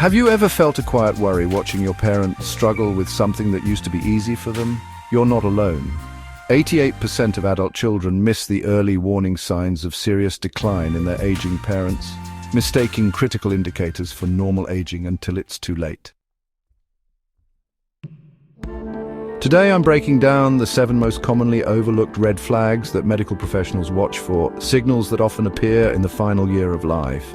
Have you ever felt a quiet worry watching your parents struggle with something that used to be easy for them? You're not alone. 88% of adult children miss the early warning signs of serious decline in their aging parents, mistaking critical indicators for normal aging until it's too late. Today I'm breaking down the 7 most commonly overlooked red flags that medical professionals watch for, signals that often appear in the final year of life.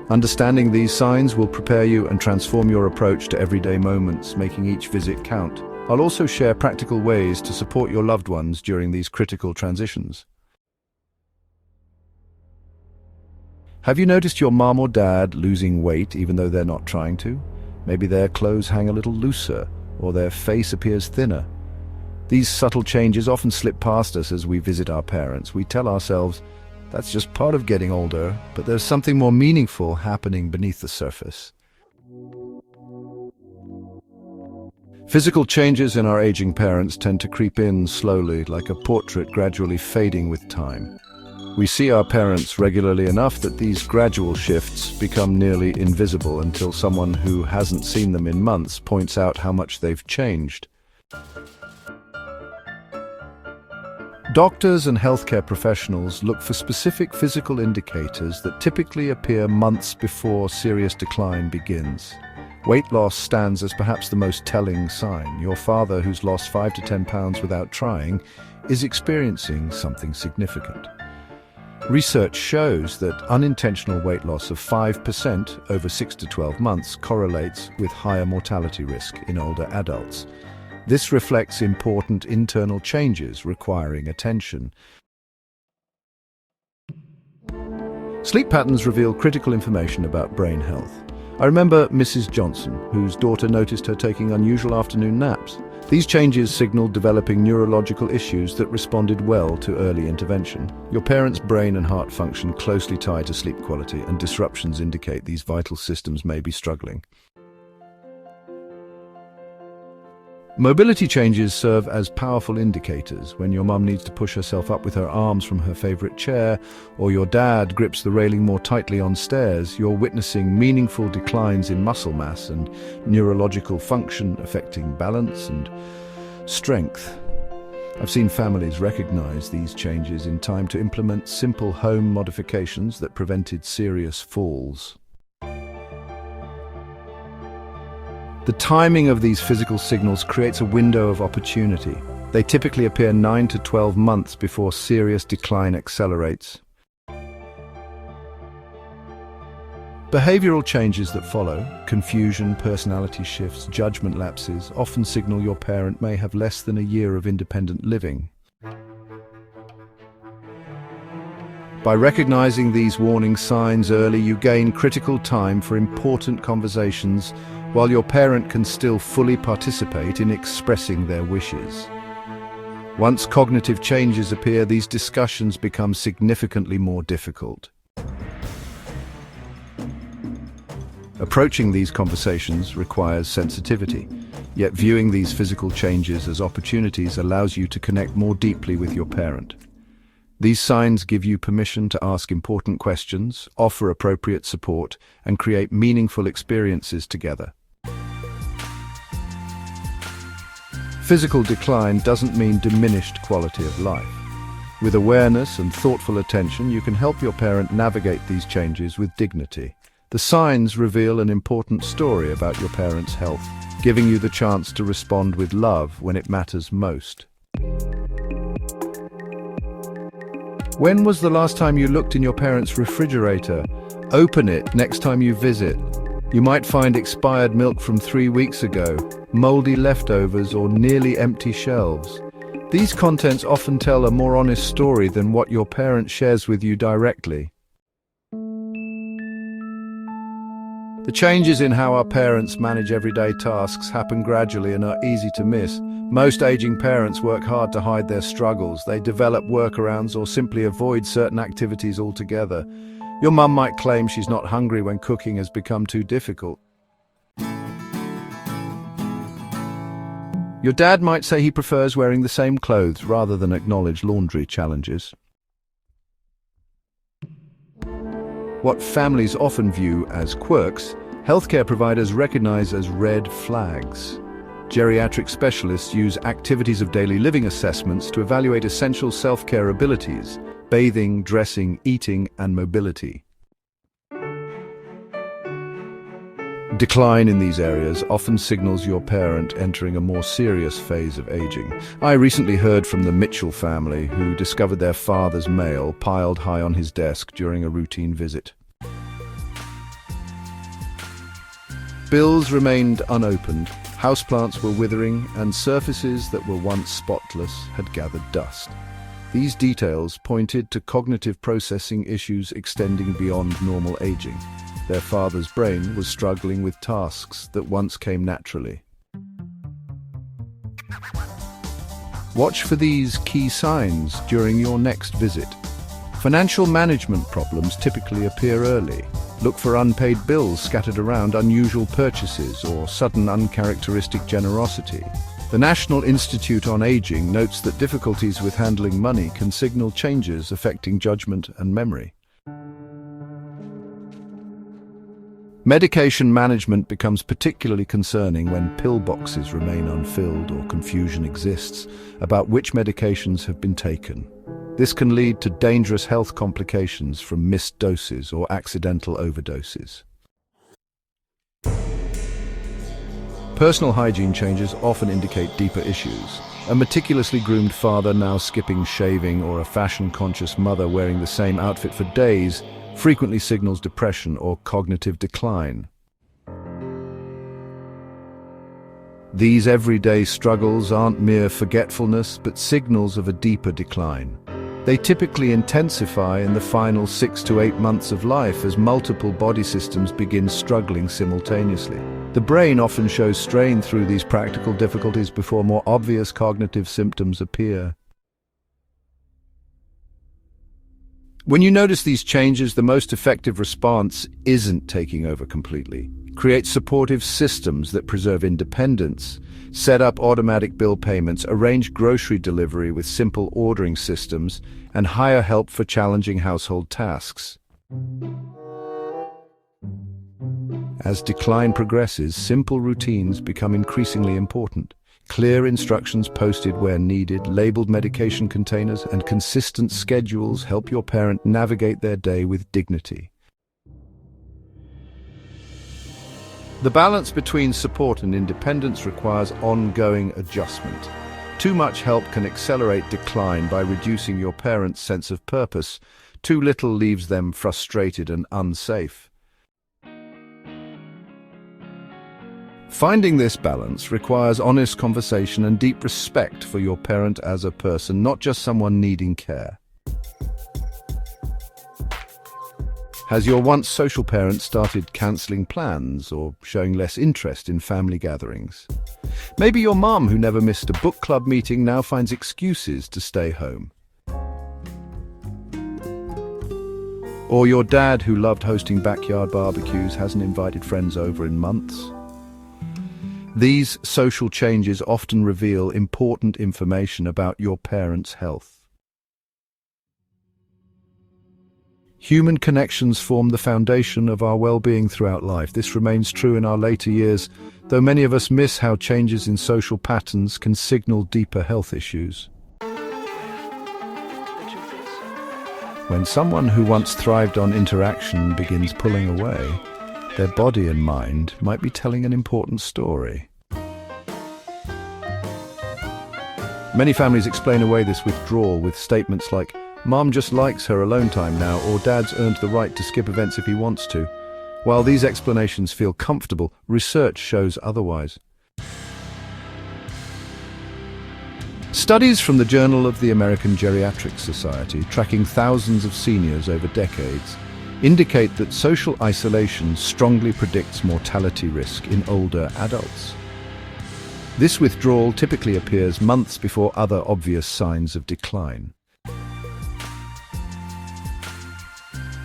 Understanding these signs will prepare you and transform your approach to everyday moments, making each visit count. I'll also share practical ways to support your loved ones during these critical transitions. Have you noticed your mom or dad losing weight even though they're not trying to? Maybe their clothes hang a little looser, or their face appears thinner. These subtle changes often slip past us as we visit our parents. We tell ourselves, that's just part of getting older, but there's something more meaningful happening beneath the surface. Physical changes in our aging parents tend to creep in slowly, like a portrait gradually fading with time. We see our parents regularly enough that these gradual shifts become nearly invisible until someone who hasn't seen them in months points out how much they've changed. Doctors and healthcare professionals look for specific physical indicators that typically appear months before serious decline begins. Weight loss stands as perhaps the most telling sign. Your father, who's lost 5 to 10 pounds without trying, is experiencing something significant. Research shows that unintentional weight loss of 5% over 6 to 12 months correlates with higher mortality risk in older adults. This reflects important internal changes requiring attention. Sleep patterns reveal critical information about brain health. I remember Mrs. Johnson, whose daughter noticed her taking unusual afternoon naps. These changes signaled developing neurological issues that responded well to early intervention. Your parents' brain and heart function closely tie to sleep quality, and disruptions indicate these vital systems may be struggling. Mobility changes serve as powerful indicators. When your mum needs to push herself up with her arms from her favorite chair, or your dad grips the railing more tightly on stairs, you're witnessing meaningful declines in muscle mass and neurological function, affecting balance and strength. I've seen families recognize these changes in time to implement simple home modifications that prevented serious falls. The timing of these physical signals creates a window of opportunity. They typically appear 9 to 12 months before serious decline accelerates. Behavioral changes that follow, confusion, personality shifts, judgment lapses, often signal your parent may have less than a year of independent living. By recognizing these warning signs early, you gain critical time for important conversations, while your parent can still fully participate in expressing their wishes. Once cognitive changes appear, these discussions become significantly more difficult. Approaching these conversations requires sensitivity, yet viewing these physical changes as opportunities allows you to connect more deeply with your parent. These signs give you permission to ask important questions, offer appropriate support, and create meaningful experiences together. Physical decline doesn't mean diminished quality of life. With awareness and thoughtful attention, you can help your parent navigate these changes with dignity. The signs reveal an important story about your parent's health, giving you the chance to respond with love when it matters most. When was the last time you looked in your parents' refrigerator? Open it next time you visit. You might find expired milk from 3 weeks ago, moldy leftovers, or nearly empty shelves. These contents often tell a more honest story than what your parent shares with you directly. The changes in how our parents manage everyday tasks happen gradually and are easy to miss. Most aging parents work hard to hide their struggles. They develop workarounds or simply avoid certain activities altogether. Your mum might claim she's not hungry when cooking has become too difficult. Your dad might say he prefers wearing the same clothes rather than acknowledge laundry challenges. What families often view as quirks Healthcare providers recognize as red flags. Geriatric specialists use activities of daily living assessments to evaluate essential self-care abilities: bathing, dressing, eating, and mobility. Decline in these areas often signals your parent entering a more serious phase of aging. I recently heard from the Mitchell family, who discovered their father's mail piled high on his desk during a routine visit. Bills remained unopened, houseplants were withering, and surfaces that were once spotless had gathered dust. These details pointed to cognitive processing issues extending beyond normal aging. Their father's brain was struggling with tasks that once came naturally. Watch for these key signs during your next visit. Financial management problems typically appear early. Look for unpaid bills scattered around, unusual purchases, or sudden uncharacteristic generosity. The National Institute on Aging notes that difficulties with handling money can signal changes affecting judgment and memory. Medication management becomes particularly concerning when pill boxes remain unfilled or confusion exists about which medications have been taken. This can lead to dangerous health complications from missed doses or accidental overdoses. Personal hygiene changes often indicate deeper issues. A meticulously groomed father now skipping shaving, or a fashion-conscious mother wearing the same outfit for days frequently signals depression or cognitive decline. These everyday struggles aren't mere forgetfulness, but signals of a deeper decline. They typically intensify in the final 6 to 8 months of life as multiple body systems begin struggling simultaneously. The brain often shows strain through these practical difficulties before more obvious cognitive symptoms appear. When you notice these changes, the most effective response isn't taking over completely. Create supportive systems that preserve independence. Set up automatic bill payments, arrange grocery delivery with simple ordering systems, and hire help for challenging household tasks. As decline progresses, simple routines become increasingly important. Clear instructions posted where needed, labeled medication containers, and consistent schedules help your parent navigate their day with dignity. The balance between support and independence requires ongoing adjustment. Too much help can accelerate decline by reducing your parent's sense of purpose. Too little leaves them frustrated and unsafe. Finding this balance requires honest conversation and deep respect for your parent as a person, not just someone needing care. Has your once social parent started cancelling plans or showing less interest in family gatherings? Maybe your mom, who never missed a book club meeting, now finds excuses to stay home. Or your dad, who loved hosting backyard barbecues, hasn't invited friends over in months. These social changes often reveal important information about your parent's health. Human connections form the foundation of our well-being throughout life. This remains true in our later years, though many of us miss how changes in social patterns can signal deeper health issues. When someone who once thrived on interaction begins pulling away, their body and mind might be telling an important story. Many families explain away this withdrawal with statements like, "Mom just likes her alone time now," or "Dad's earned the right to skip events if he wants to." While these explanations feel comfortable, research shows otherwise. Studies from the Journal of the American Geriatric Society, tracking thousands of seniors over decades, indicate that social isolation strongly predicts mortality risk in older adults. This withdrawal typically appears months before other obvious signs of decline.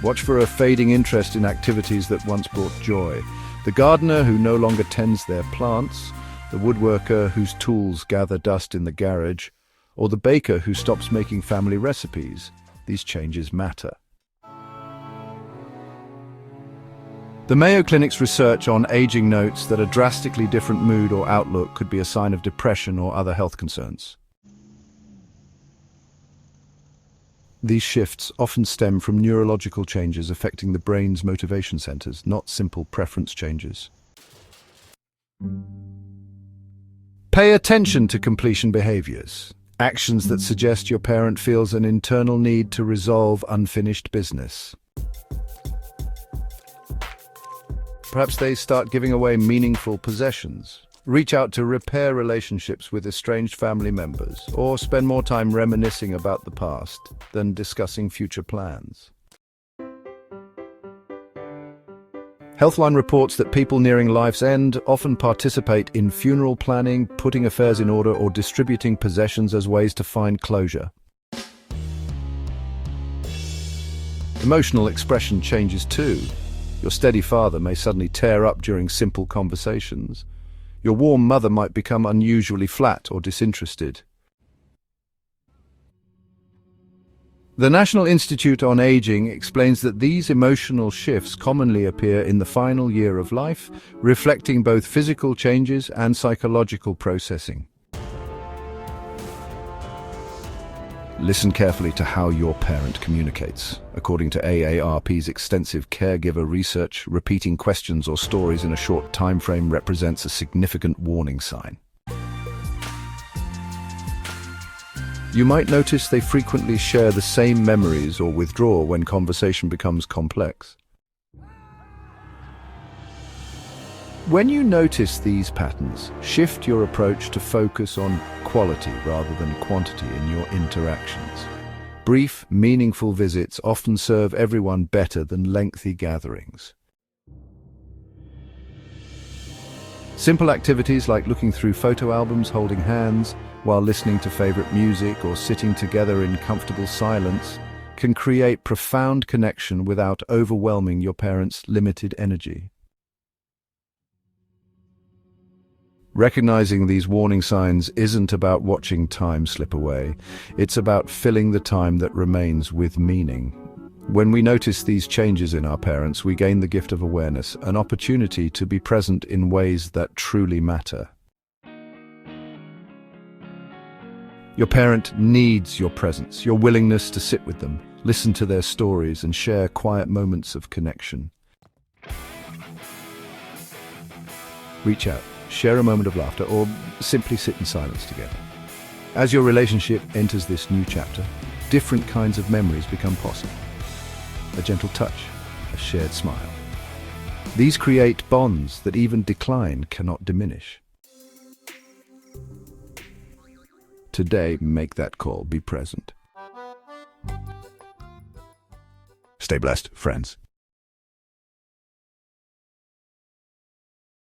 Watch for a fading interest in activities that once brought joy. The gardener who no longer tends their plants, the woodworker whose tools gather dust in the garage, or the baker who stops making family recipes. These changes matter. The Mayo Clinic's research on aging notes that a drastically different mood or outlook could be a sign of depression or other health concerns. These shifts often stem from neurological changes affecting the brain's motivation centers, not simple preference changes. Pay attention to completion behaviors, actions that suggest your parent feels an internal need to resolve unfinished business. Perhaps they start giving away meaningful possessions, reach out to repair relationships with estranged family members, or spend more time reminiscing about the past than discussing future plans. Healthline reports that people nearing life's end often participate in funeral planning, putting affairs in order, or distributing possessions as ways to find closure. Emotional expression changes too. Your steady father may suddenly tear up during simple conversations. Your warm mother might become unusually flat or disinterested. The National Institute on Aging explains that these emotional shifts commonly appear in the final year of life, reflecting both physical changes and psychological processing. Listen carefully to how your parent communicates. According to AARP's extensive caregiver research, repeating questions or stories in a short time frame represents a significant warning sign. You might notice they frequently share the same memories or withdraw when conversation becomes complex. When you notice these patterns, shift your approach to focus on quality rather than quantity in your interactions. Brief, meaningful visits often serve everyone better than lengthy gatherings. Simple activities like looking through photo albums, holding hands, while listening to favorite music or sitting together in comfortable silence can create profound connection without overwhelming your parents' limited energy. Recognizing these warning signs isn't about watching time slip away. It's about filling the time that remains with meaning. When we notice these changes in our parents, we gain the gift of awareness, an opportunity to be present in ways that truly matter. Your parent needs your presence, your willingness to sit with them, listen to their stories, and share quiet moments of connection. Reach out. Share a moment of laughter, or simply sit in silence together. As your relationship enters this new chapter, different kinds of memories become possible. A gentle touch, a shared smile. These create bonds that even decline cannot diminish. Today, make that call, be present. Stay blessed, friends.